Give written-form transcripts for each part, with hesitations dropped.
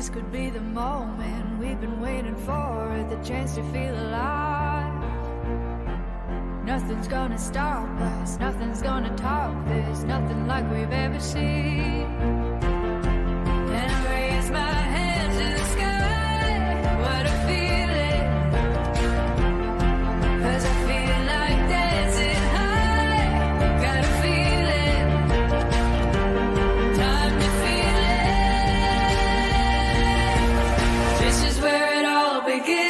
this could be the moment we've been waiting for, the chance to feel alive. Nothing's gonna stop us, nothing's gonna top this, nothing like we've ever seen. And I raise my hands to the sky, what a feeling. 'Cause I feel like dancing high, got a feeling. Time to feel it. This is where it all begins.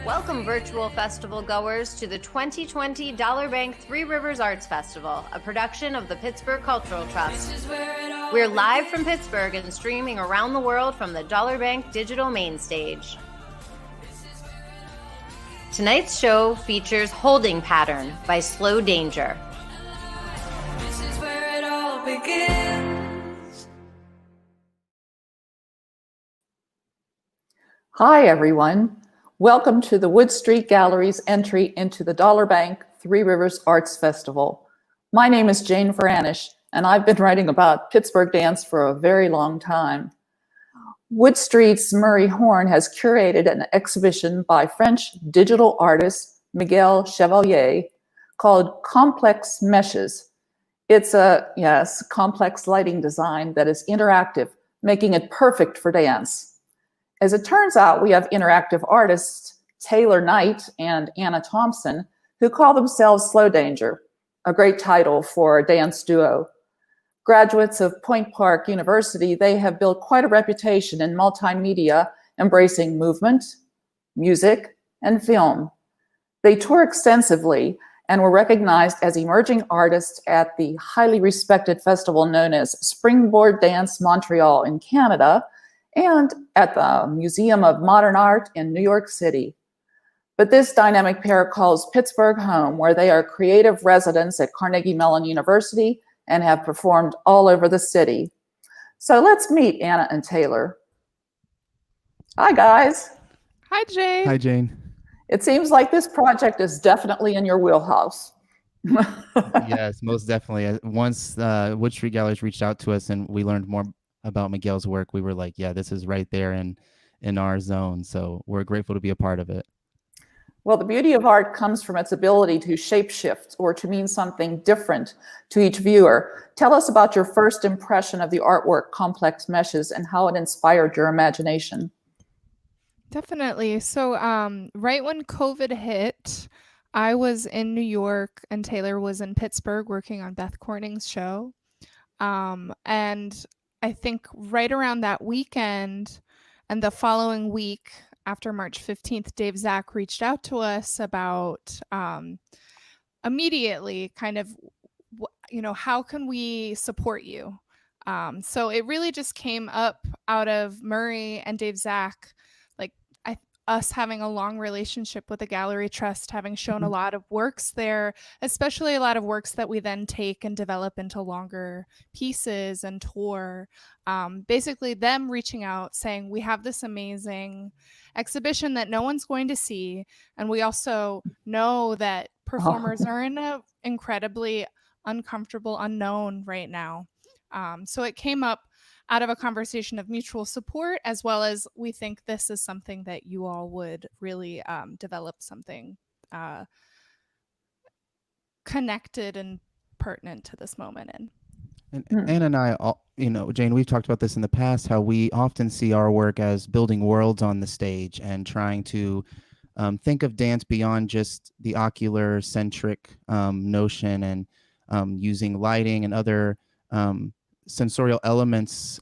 Welcome, virtual festival goers, to the 2020 Dollar Bank Three Rivers Arts Festival, a production of the Pittsburgh Cultural Trust. We're live from Pittsburgh and streaming around the world from the Dollar Bank Digital Main Stage. Tonight's show features Holding Pattern by Slowdanger. This is where it all begins. Hi, everyone. Welcome to the Wood Street Gallery's entry into the Dollar Bank Three Rivers Arts Festival. My name is Jane Ferranish, and I've been writing about Pittsburgh dance for a very long time. Wood Street's Murray Horn has curated an exhibition by French digital artist Miguel Chevalier called Complex Meshes. It's a, complex lighting design that is interactive, making it perfect for dance. As it turns out, we have interactive artists Taylor Knight and Anna Thompson who call themselves Slowdanger, a great title for a dance duo. Graduates of Point Park University, they have built quite a reputation in multimedia, embracing movement, music, and film. They tour extensively and were recognized as emerging artists at the highly respected festival known as Springboard Dance Montreal in Canada, and at the Museum of Modern Art in New York City. But this dynamic pair calls Pittsburgh home, where they are creative residents at Carnegie Mellon University and have performed all over the city. So let's meet Anna and Taylor. Hi, guys. Hi, Jane. Hi, Jane. It seems like this project is definitely in your wheelhouse. Yes, most definitely. Once Wood Street Galleries reached out to us and we learned more about Miguel's work, we were like, yeah, this is right there in our zone. So we're grateful to be a part of it. Well, the beauty of art comes from its ability to shapeshift or to mean something different to each viewer. Tell us about your first impression of the artwork, Complex Meshes, and how it inspired your imagination. Definitely. So right when COVID hit, I was in New York and Taylor was in Pittsburgh working on Beth Corning's show. And I think right around that weekend and the following week after March 15th, Dave Zach reached out to us about immediately kind of, how can we support you? So it really just came up out of Murray and Dave Zach, like us having a long relationship with the Gallery Trust, having shown a lot of works there, especially a lot of works that we then take and develop into longer pieces and tour. Basically them reaching out saying, we have this amazing exhibition that no one's going to see. And we also know that performers are in an incredibly uncomfortable unknown right now. So it came up out of a conversation of mutual support, as well as we think this is something that you all would really develop something connected and pertinent to this moment in. And Anna and I, Jane, we've talked about this in the past, how we often see our work as building worlds on the stage and trying to think of dance beyond just the ocular centric notion, and using lighting and other sensorial elements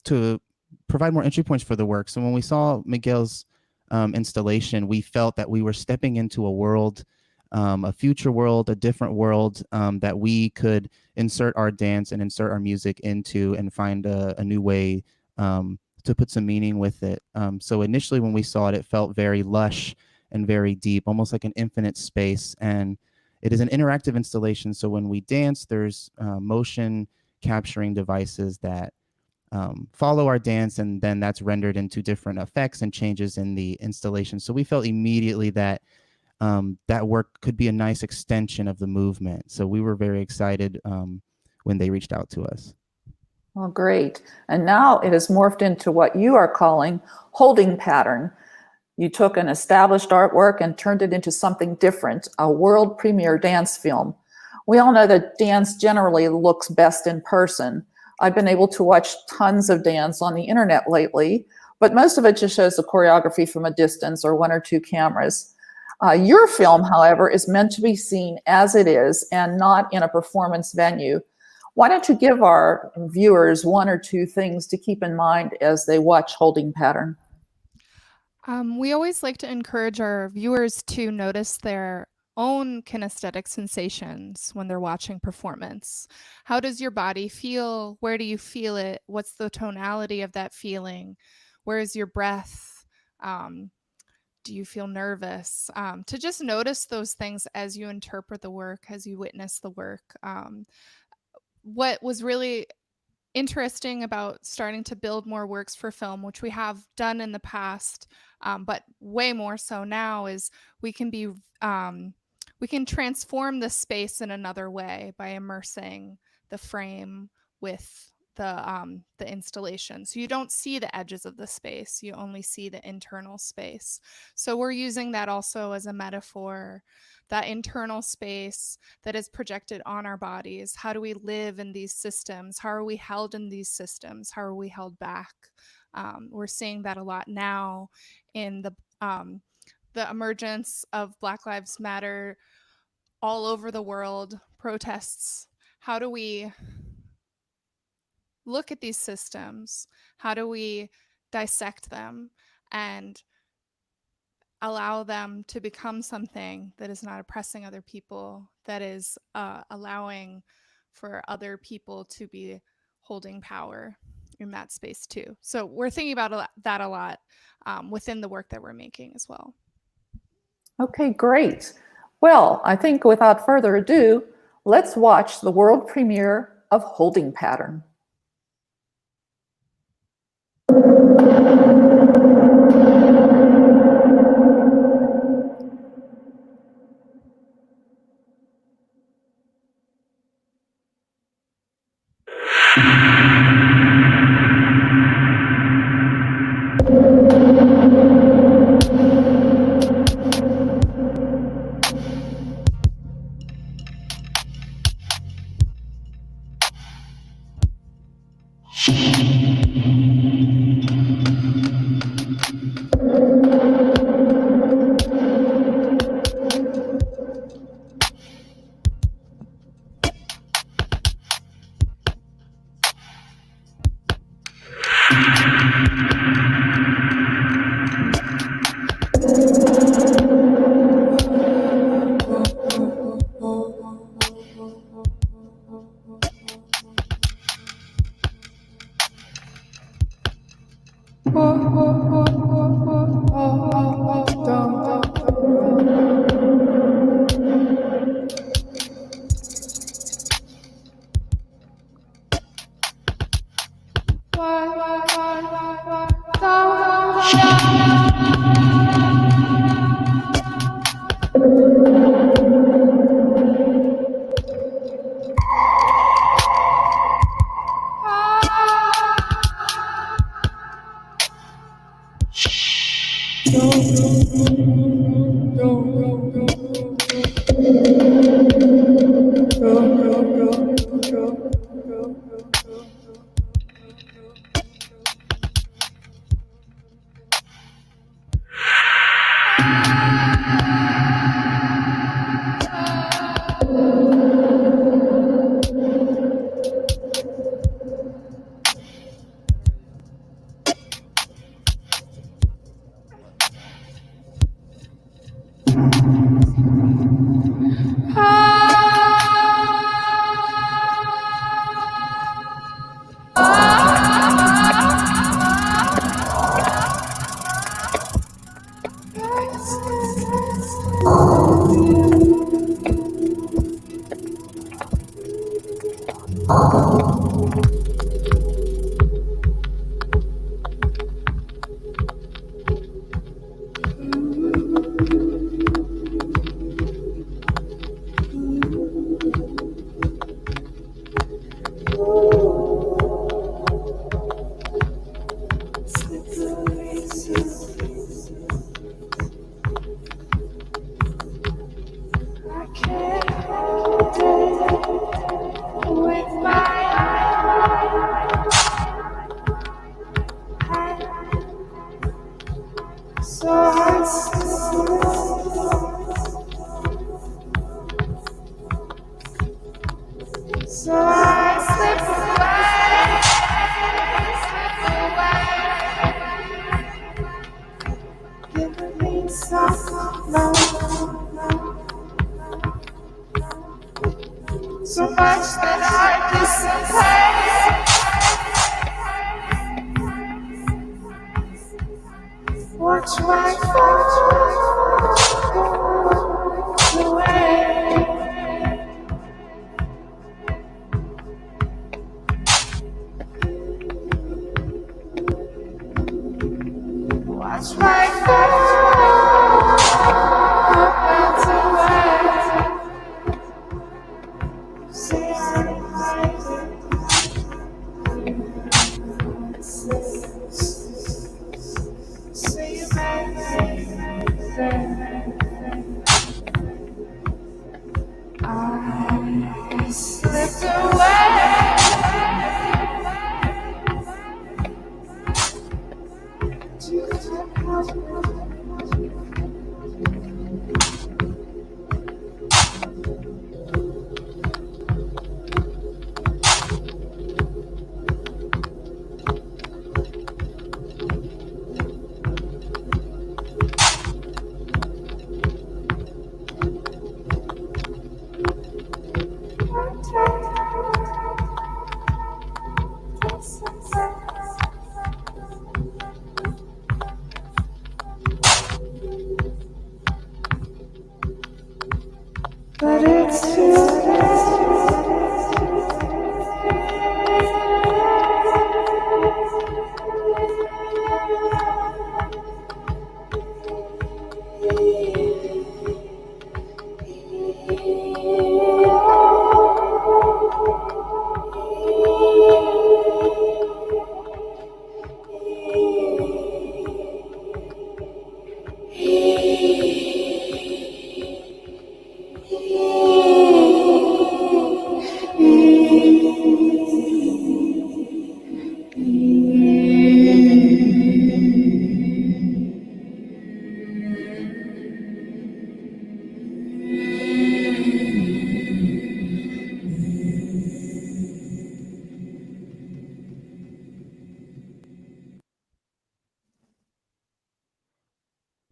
to provide more entry points for the work. So when we saw Miguel's installation, we felt that we were stepping into a world, a future world, a different world that we could insert our dance and insert our music into and find a new way to put some meaning with it. So initially when we saw it, it felt very lush and very deep, almost like an infinite space. And it is an interactive installation. So when we dance, there's motion capturing devices that follow our dance, and then that's rendered into different effects and changes in the installation. So we felt immediately that that work could be a nice extension of the movement. So we were very excited when they reached out to us. Well, great. And now it has morphed into what you are calling holding pattern. You took an established artwork and turned it into something different, a world premiere dance film. We all know that dance generally looks best in person. I've been able to watch tons of dance on the internet lately, but most of it just shows the choreography from a distance or one or two cameras. Your film, however, is meant to be seen as it is and not in a performance venue. Why don't you give our viewers one or two things to keep in mind as they watch Holding Pattern? We always like to encourage our viewers to notice their own kinesthetic sensations when they're watching performance. How does your body feel? Where do you feel it? What's the tonality of that feeling? Where is your breath? Do you feel nervous? To just notice those things as you interpret the work, as you witness the work. What was really interesting about starting to build more works for film, which we have done in the past, but way more so now, is we can transform the space in another way by immersing the frame with the installation. So you don't see the edges of the space, you only see the internal space. So we're using that also as a metaphor, that internal space that is projected on our bodies. How do we live in these systems? How are we held in these systems? How are we held back? We're seeing that a lot now in the emergence of Black Lives Matter all over the world, protests. How do we look at these systems? How do we dissect them and allow them to become something that is not oppressing other people, that is allowing for other people to be holding power in that space too? So we're thinking about that a lot within the work that we're making as well. Okay, great. Well, I think without further ado, let's watch the world premiere of Holding Pattern.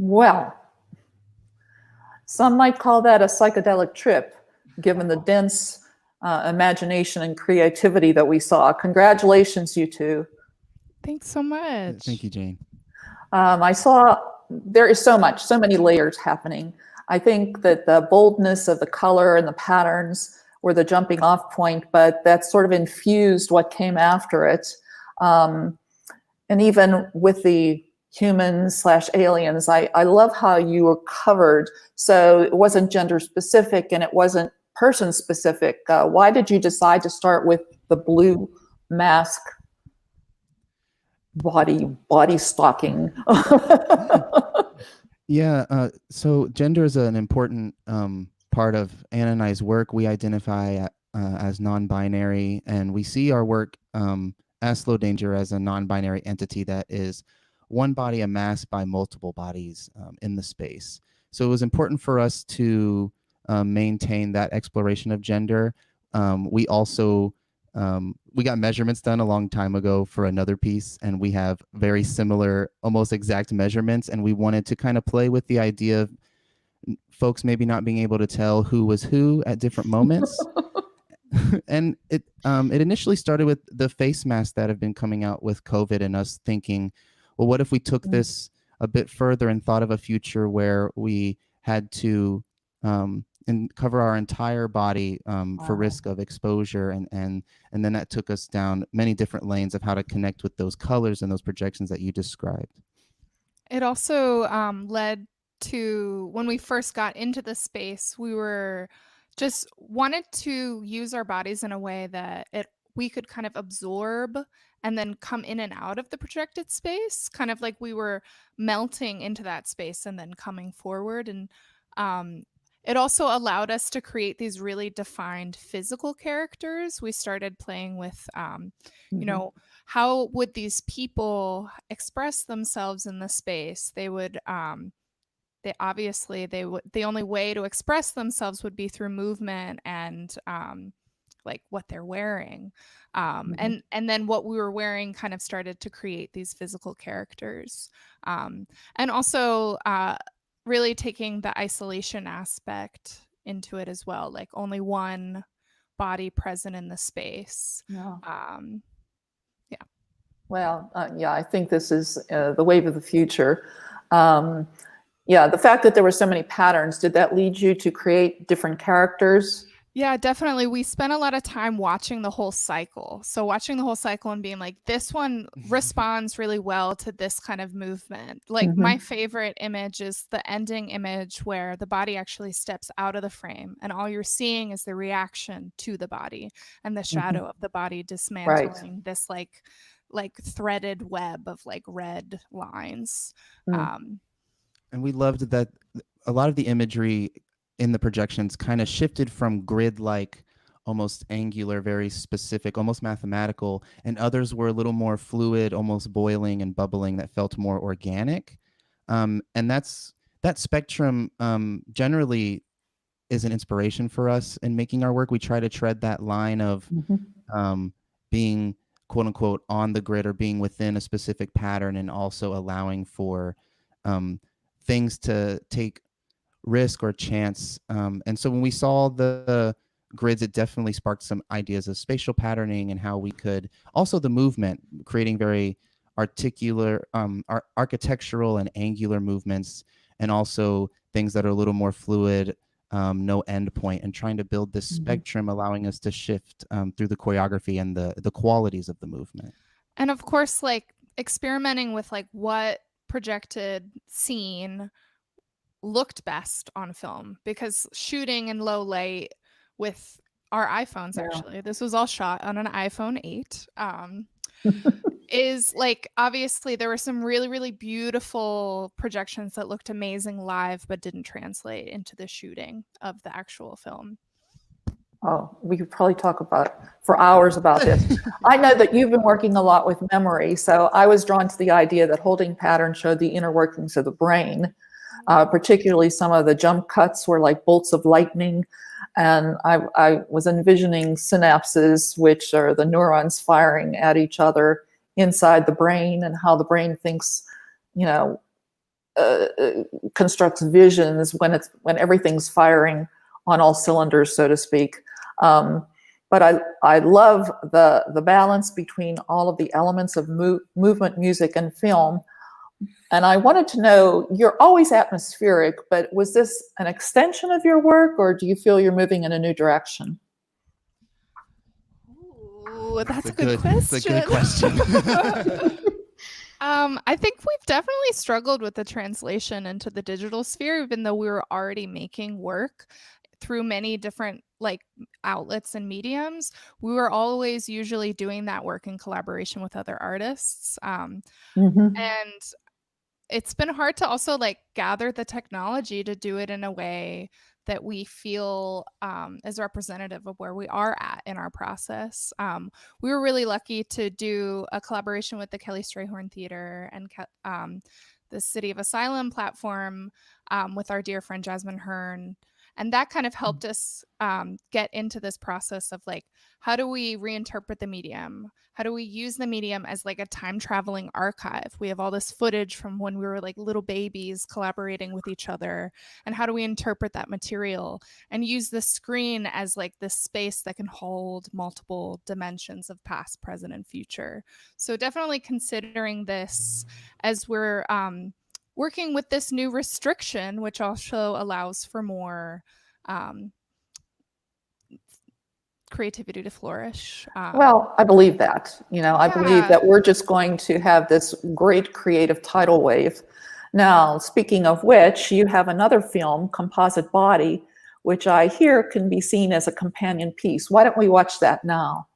Well, some might call that a psychedelic trip, given the dense imagination and creativity that we saw. Congratulations, you two. Thanks so much. Thank you, Jane. I saw there is so many layers happening. I think that the boldness of the color and the patterns were the jumping off point, but that sort of infused what came after it. And even with the humans/aliens, I love how you were covered. So it wasn't gender specific and it wasn't person specific. Why did you decide to start with the blue mask body stocking? Yeah, so gender is an important part of Anna and I's work. We identify as non-binary, and we see our work as Slow Danger as a non-binary entity that is one body amassed by multiple bodies in the space. So it was important for us to maintain that exploration of gender. We also we got measurements done a long time ago for another piece, and we have very similar, almost exact measurements. And we wanted to kind of play with the idea of folks maybe not being able to tell who was who at different moments. And it initially started with the face masks that have been coming out with COVID, and us thinking, well, what if we took this a bit further and thought of a future where we had to and cover our entire body for risk of exposure, and then that took us down many different lanes of how to connect with those colors and those projections that you described. It also led to, when we first got into the space, we were just wanted to use our bodies in a way that we could kind of absorb and then come in and out of the projected space, kind of like we were melting into that space and then coming forward. And it also allowed us to create these really defined physical characters. We started playing with, you know, how would these people express themselves in the space? They would, the only way to express themselves would be through movement and like what they're wearing. And then what we were wearing kind of started to create these physical characters. And also, really taking the isolation aspect into it as well, like only one body present in the space. Yeah. Yeah. Well, yeah, I think this is the wave of the future. Yeah, the fact that there were so many patterns, did that lead you to create different characters? Yeah, definitely. We spent a lot of time watching the whole cycle. So watching the whole cycle and being like, this one responds really well to this kind of movement. Like my favorite image is the ending image where the body actually steps out of the frame and all you're seeing is the reaction to the body and the shadow of the body dismantling this like threaded web of like red lines. And we loved that a lot of the imagery in the projections kind of shifted from grid-like, almost angular, very specific, almost mathematical, and others were a little more fluid, almost boiling and bubbling, that felt more organic. And that spectrum generally is an inspiration for us in making our work. We try to tread that line of being quote unquote on the grid or being within a specific pattern, and also allowing for things to take risk or chance. And so when we saw the grids, it definitely sparked some ideas of spatial patterning and how we could also the movement, creating very architectural and angular movements, and also things that are a little more fluid, no end point, and trying to build this spectrum, allowing us to shift through the choreography and the qualities of the movement. And of course, like experimenting with like what projected scene looked best on film, because shooting in low light with our iPhones, actually, this was all shot on an iPhone 8, is like, obviously there were some really, really beautiful projections that looked amazing live, but didn't translate into the shooting of the actual film. Oh, we could probably talk for hours about this. I know that you've been working a lot with memory, so I was drawn to the idea that holding patterns showed the inner workings of the brain. Particularly some of the jump cuts were like bolts of lightning. And I was envisioning synapses, which are the neurons firing at each other inside the brain, and how the brain thinks, you know, constructs visions when everything's firing on all cylinders, so to speak. but I love the balance between all of the elements of movement, music, and film. And I wanted to know, you're always atmospheric, but was this an extension of your work, or do you feel you're moving in a new direction? Ooh, that's a good question. It's a good question. I think we've definitely struggled with the translation into the digital sphere, even though we were already making work through many different like outlets and mediums. We were always usually doing that work in collaboration with other artists. And it's been hard to also like gather the technology to do it in a way that we feel is representative of where we are at in our process. We were really lucky to do a collaboration with the Kelly Strayhorn Theater and the City of Asylum platform with our dear friend Jasmine Hearn. And that kind of helped us get into this process of like, how do we reinterpret the medium? How do we use the medium as like a time traveling archive? We have all this footage from when we were like little babies collaborating with each other. And how do we interpret that material and use the screen as like this space that can hold multiple dimensions of past, present, and future? So definitely considering this as we're working with this new restriction, which also allows for more creativity to flourish. Well, I believe that. I believe that we're just going to have this great creative tidal wave. Now, speaking of which, you have another film, Composite Body, which I hear can be seen as a companion piece. Why don't we watch that now?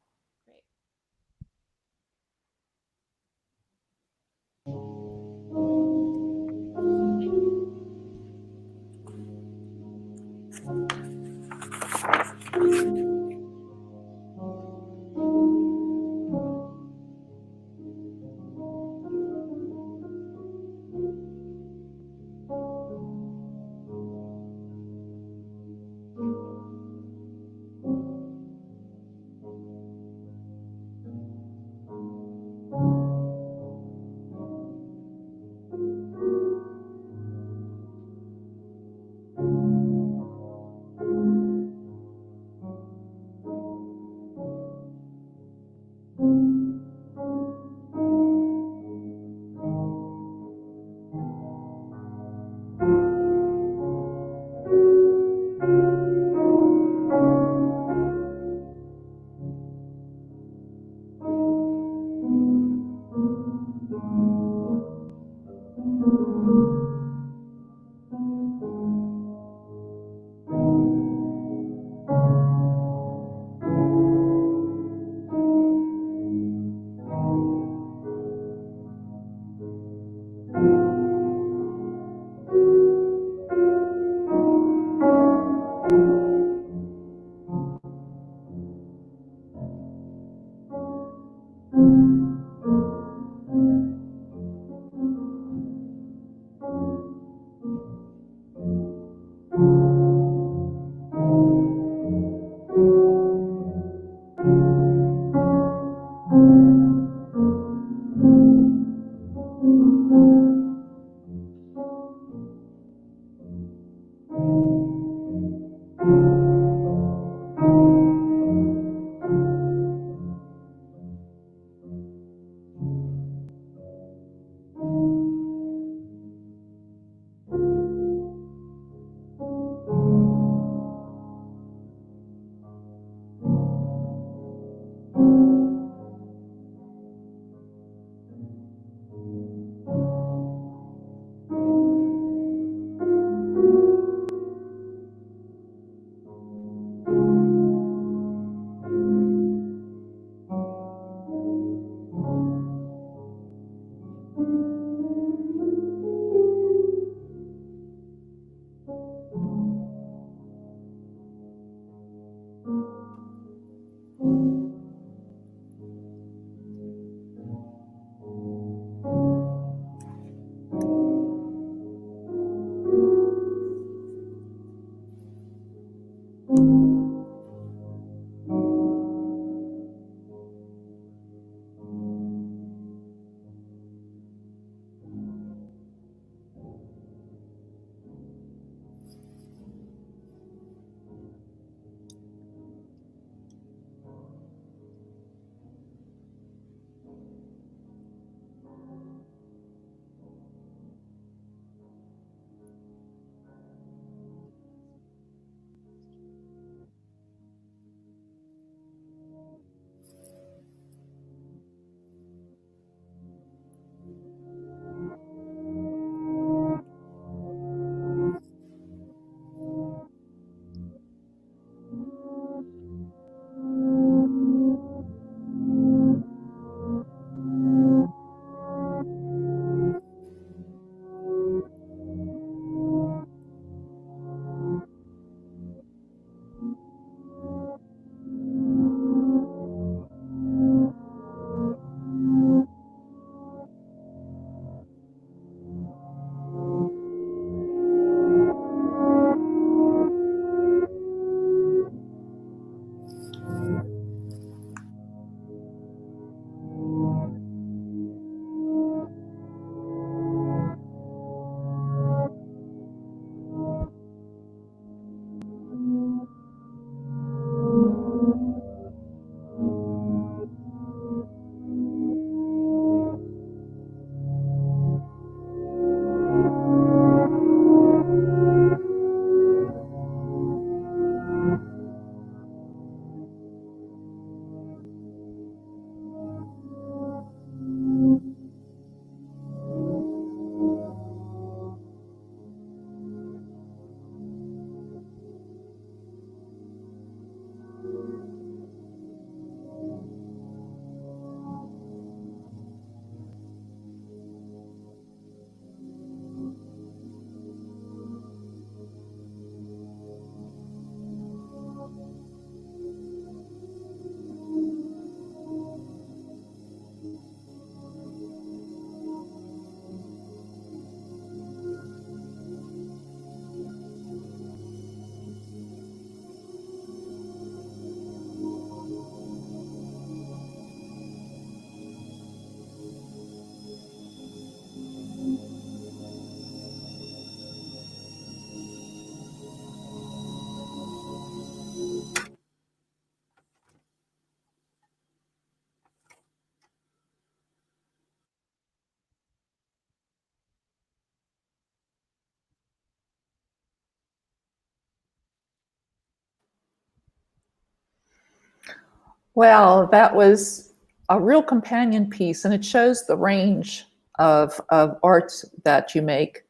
Well, that was a real companion piece, and it shows the range of arts that you make.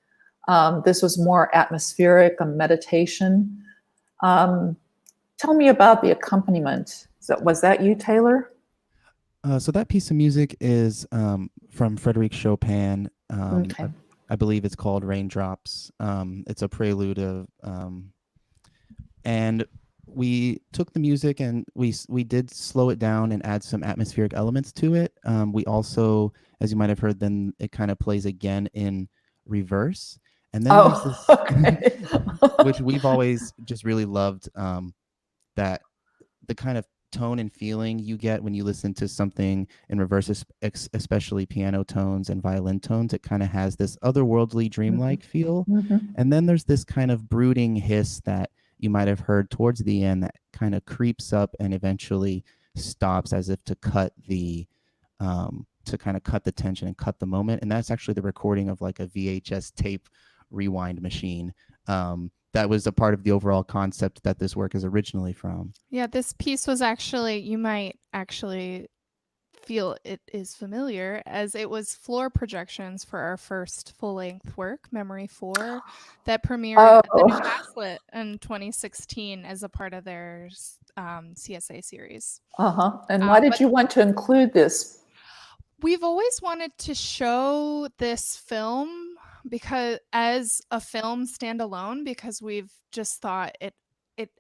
This was more atmospheric, a meditation. Um, Tell me about the accompaniment. Was that you, Taylor? So that piece of music is from Frederic Chopin. Okay. I believe it's called Raindrops. It's a prelude of, and we took the music and we did slow it down and add some atmospheric elements to it. We also, as you might have heard, then it kind of plays again in reverse. And then there's Oh, this, okay. which we've always just really loved, that the kind of tone and feeling you get when you listen to something in reverse, especially piano tones and violin tones. It kind of has this otherworldly, dreamlike feel. Mhm. And then there's this kind of brooding hiss that you might have heard towards the end that kind of creeps up and eventually stops, as if to cut the tension and cut the moment. And that's actually the recording of like a VHS tape rewind machine. That was a part of the overall concept that this work is originally from. Yeah, this piece was actually, you might actually feel it is familiar, as it was floor projections for our first full-length work, Memory 4, that premiered at the New Oh, Gaslit in 2016 as a part of their CSA series. uh-huh. And why did But you want to include this? we've always wanted to show this film because as a film standalone, because we've just thought it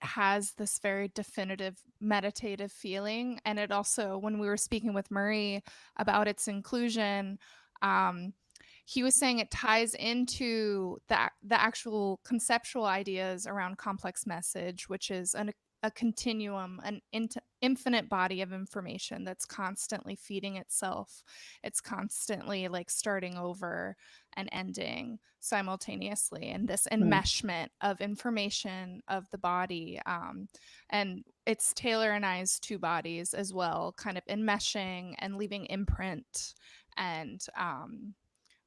has this very definitive meditative feeling. And it also, when we were speaking with Murray about its inclusion, he was saying it ties into the actual conceptual ideas around complex message, which is a continuum, an infinite body of information that's constantly feeding itself. It's constantly like starting over and ending simultaneously, and this enmeshment of information of the body. And it's Taylor and I's two bodies as well, kind of enmeshing and leaving imprint and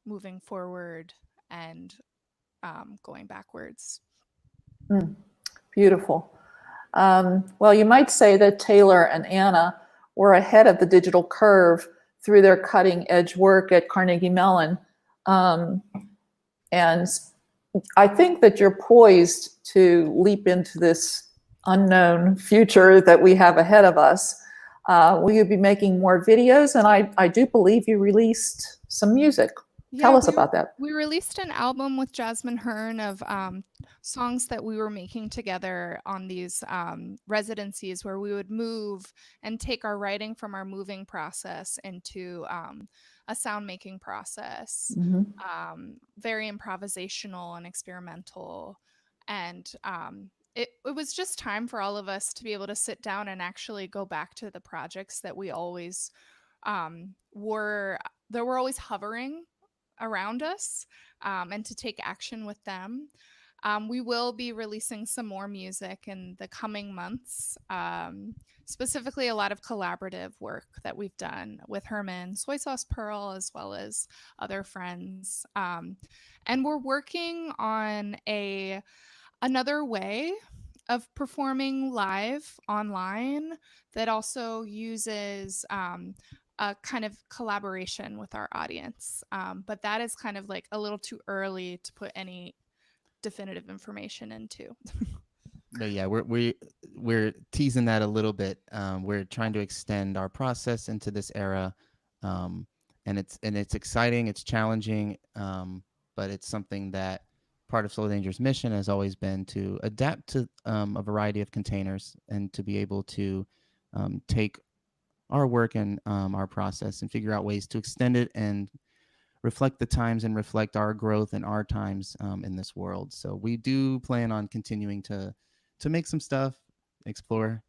moving forward and going backwards. Beautiful. Well, you might say that Taylor and Anna were ahead of the digital curve through their cutting edge work at Carnegie Mellon. And I think that you're poised to leap into this unknown future that we have ahead of us. Will you be making more videos? And I do believe you released some music. Tell us about that. We released an album with Jasmine Hearn of songs that we were making together on these residencies where we would move and take our writing from our moving process into a sound making process. Very improvisational and experimental. And it was just time for all of us to be able to sit down and actually go back to the projects that we always were always hovering around us, and to take action with them. We will be releasing some more music in the coming months, specifically a lot of collaborative work that we've done with Herman, Soy Sauce Pearl, as well as other friends. And we're working on another way of performing live online that also uses a kind of collaboration with our audience. But that is kind of like a little too early to put any definitive information into. But yeah, we're teasing that a little bit. We're trying to extend our process into this era, and it's exciting, it's challenging, but it's something that part of Slow Danger's mission has always been to adapt to a variety of containers and to be able to take our work and our process and figure out ways to extend it and reflect the times and reflect our growth and our times in this world. So we do plan on continuing to make some stuff, explore.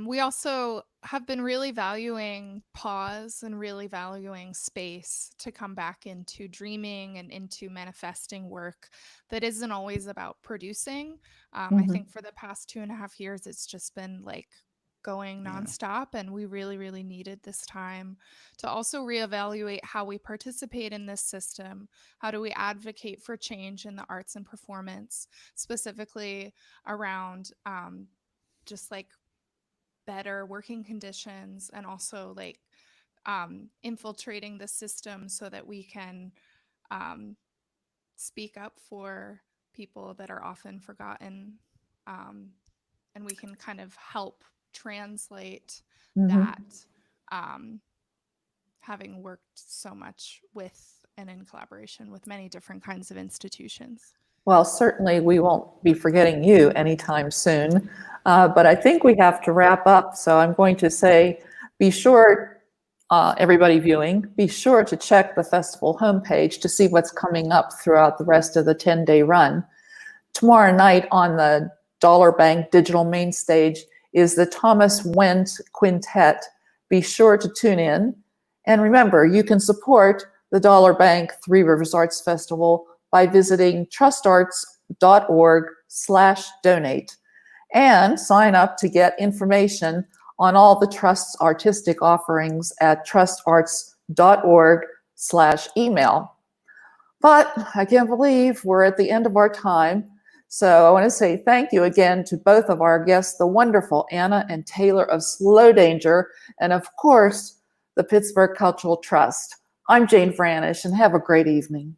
We also have been really valuing pause and really valuing space to come back into dreaming and into manifesting work that isn't always about producing. I think for the past 2.5 years, it's just been like going nonstop, and we really, really needed this time to also reevaluate how we participate in this system. How do we advocate for change in the arts and performance, specifically around just like better working conditions, and also like infiltrating the system so that we can speak up for people that are often forgotten, and we can kind of help translate that, having worked so much with and in collaboration with many different kinds of institutions. Well, certainly we won't be forgetting you anytime soon, but I think we have to wrap up. So I'm going to say, be sure, everybody viewing, be sure to check the festival homepage to see what's coming up throughout the rest of the 10-day run. Tomorrow night on the Dollar Bank Digital Main Stage is the Thomas Wendt Quintet. Be sure to tune in. And remember, you can support the Dollar Bank Three Rivers Arts Festival by visiting trustarts.org/donate and sign up to get information on all the Trust's artistic offerings at trustarts.org/email. But I can't believe we're at the end of our time. So I want to say thank you again to both of our guests, the wonderful Anna and Taylor of Slow Danger, and of course, the Pittsburgh Cultural Trust. I'm Jane Franish, and have a great evening.